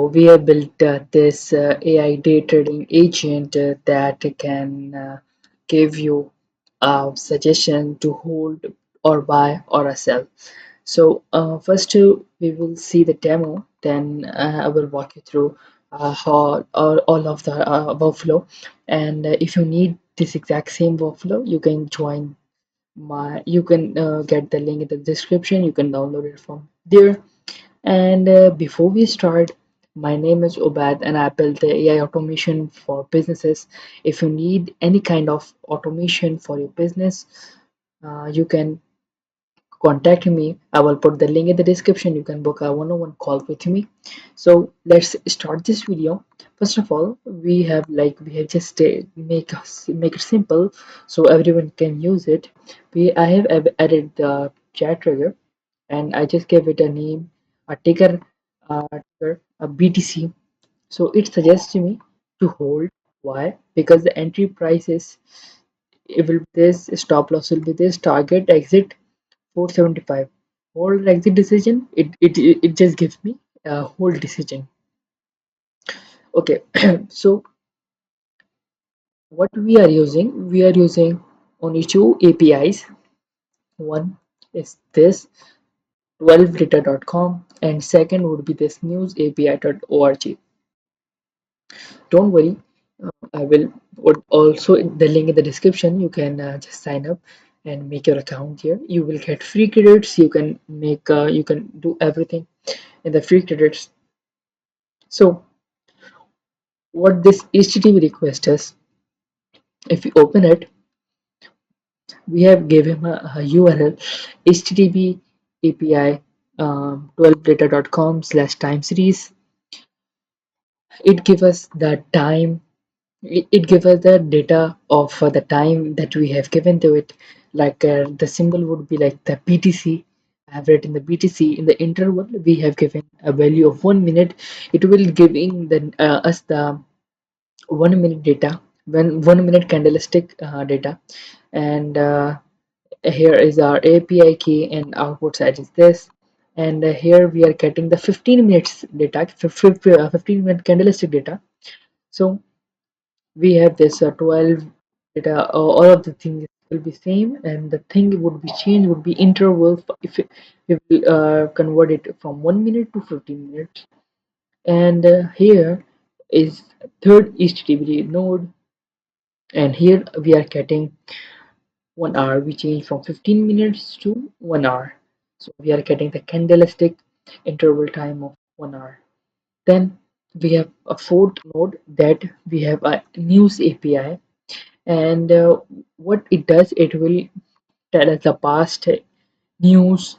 we have built this AI day trading agent that can give you a suggestion to hold or buy or a sell. So first we will see the demo, then I will walk you through how all of the workflow. And if you need this exact same workflow, you can join you can get the link in the description. You can download it from there. And before we start, my name is Obad and I build the AI automation for businesses. If you need any kind of automation for your business, you can contact me. I will put the link in the description. You can book a one-on-one call with me. So let's start this video. First of all, we have just make it simple so everyone can use it. I have added the chat trigger and I just gave it a name, a ticker, a BTC. So it suggests me to hold. Why? Because the entry price is it will be this, stop loss will be this, target exit 475. Hold exit decision. It just gives me a hold decision. Okay, so what we are using only two APIs. One is this 12data.com and second would be this news API.org. Don't worry, I will put also the link in the description. You can just sign up and make your account here. You will get free credits. You can do everything in the free credits. So what this HTTP request is, if you open it, we have given him a URL HTTP API 12data.com/time series. It gives us the time. It gives us the data of the time that we have given to it. Like the symbol would be like the BTC. I have written the BTC in the interval. We have given a value of 1 minute. It will giving us the 1 minute data, when 1 minute candlestick data. And here is our API key and output side is this. And here we are getting the 15 minutes data, 15-minute candlestick data. So we have this 12 data. All of the things will be same, and the thing would be changed would be interval. If we convert it from 1 minute to 15 minutes. And here is third HTTP node, and here we are getting 1 hour. We change from 15 minutes to 1 hour, so we are getting the candlestick interval time of 1 hour. Then we have a fourth node that we have a news API, and what it does, it will tell us the past news,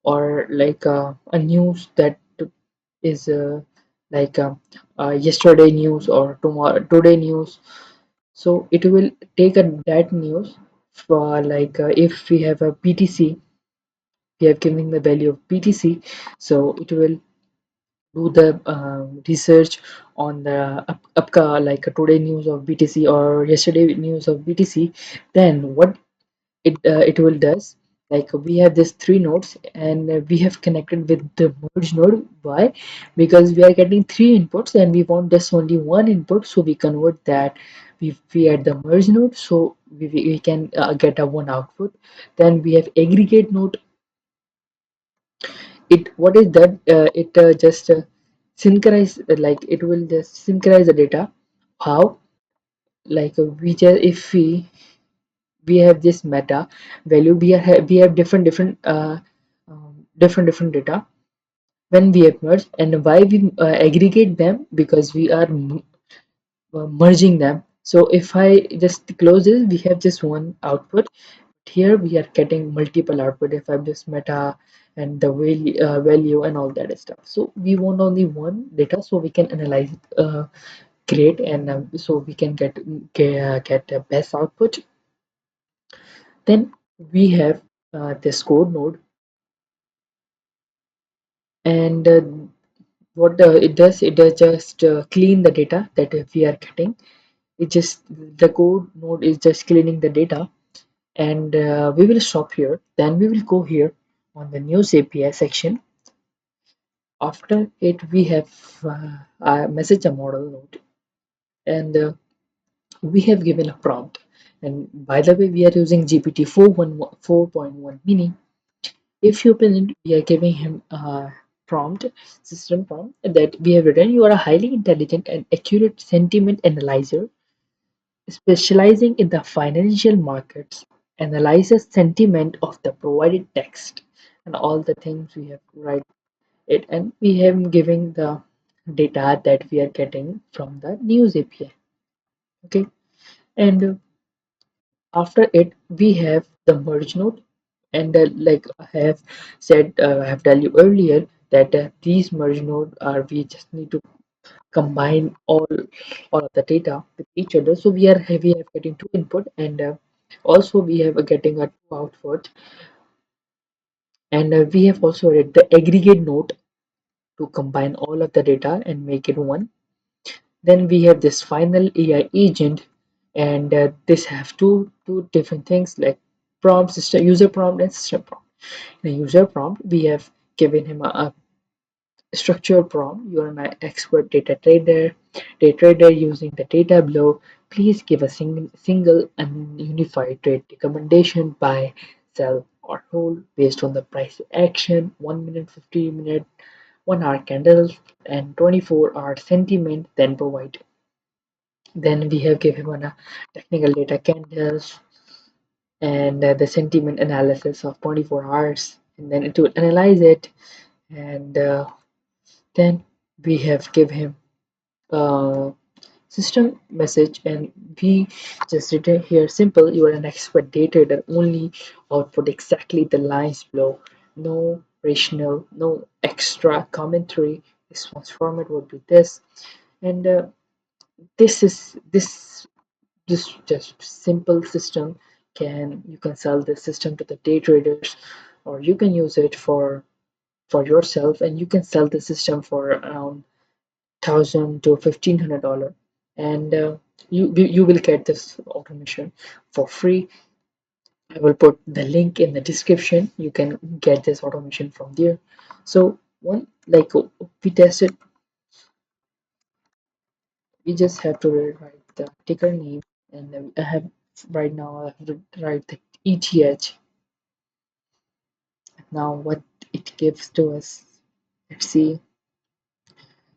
or like a news that is like yesterday news or tomorrow today news. So it will take that news for like if we have a BTC, we have given the value of BTC, so it will do the research on the like today news of BTC or yesterday news of BTC. Then what it will does, like we have these three nodes, and we have connected with the merge node. Why? Because we are getting three inputs and we want just only one input, so we convert that. We add the merge node, so we can get a one output. Then we have aggregate node. It what is that, it just synchronize, like it will just synchronize the data. How? Like we just if we have this meta value, we have different data when we have merged. And why we aggregate them? Because we are merging them. So if I just close this, we have just one output. Here we are getting multiple output if I'm just meta and the value and all that stuff. So we want only one data so we can analyze it great, and so we can get the best output. Then we have this code node, and what it does just clean the data that we are getting. It just The code node is just cleaning the data. And we will stop here. Then we will go here on the news API section. After it, we have a message a model node, and we have given a prompt. And by the way, we are using GPT 4.1 mini. If you open it, we are giving him a prompt, system prompt that we have written. You are a highly intelligent and accurate sentiment analyzer specializing in the financial markets. Analyzes sentiment of the provided text and all the things we have write it, and we have giving the data that we are getting from the news API. Okay, and after it we have the merge node, and like I have said, I have told you earlier that these merge node are, we just need to combine all of the data with each other. So we are getting two input, and also we have getting a two output, and we have also read the aggregate node to combine all of the data and make it one. Then we have this final AI agent, and this have two different things like prompt, system user prompt and system prompt. In a user prompt, we have given him a structured prompt. You are an expert day trader using the data below. Please give a single and unified trade recommendation: buy, sell, or hold based on the price action, 1 minute, 15 minute, 1 hour candles, and 24-hour sentiment. Then provide. Then we have given one a technical data candles, and the sentiment analysis of 24 hours, and then it will analyze it, and then we have give him a system message, and we just written here simple: you are an expert day trader, only output exactly the lines below, no rational, no extra commentary. Response format would be this, and this is this just simple system can, you can sell this system to the day traders, or you can use it for yourself, and you can sell the system for around 1,000 to 1,500 dollar, and you will get this automation for free. I will put the link in the description. You can get this automation from there. So one, like we tested, we just have to write the ticker name, and then I have right now I have to write the ETH. Now what it gives to us, let's see.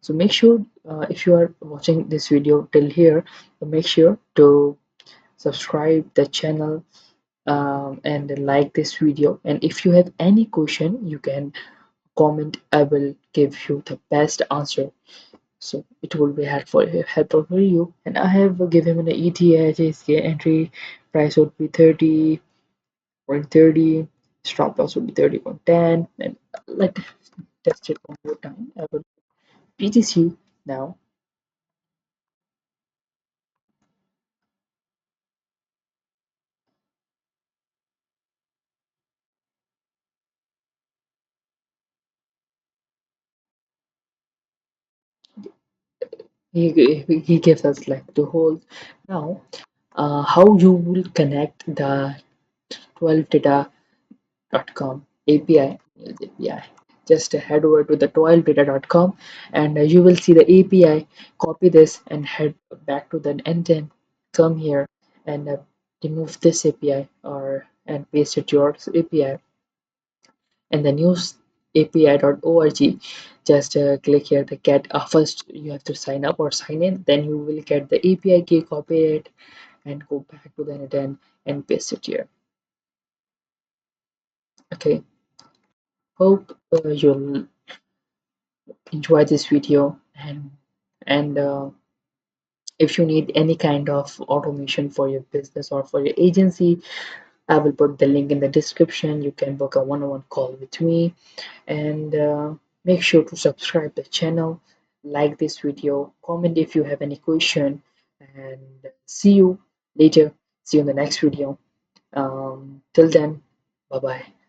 So make sure, if you are watching this video till here, make sure to subscribe the channel, and like this video. And if you have any question, you can comment. I will give you the best answer, so it will be helpful for you. And I have given an ETH entry price would be 30.30, stop loss would be 30.10, and let's test it one more time. I will BTC now. He gives us like to hold. Now how you will connect the 12data.com API. Just head over to the 12data.com, and you will see the API. Copy this and head back to the engine. Come here and remove this API, or and paste it your API, and the news api.org. Just click here the get. First you have to sign up or sign in, then you will get the API key, copy it and go back to the net and paste it here. Okay, hope you'll enjoy this video, and if you need any kind of automation for your business or for your agency, I will put the link in the description. You can book a one-on-one call with me, and make sure to subscribe the channel, like this video, comment if you have any question, and see you later. See you in the next video. Till then, bye bye.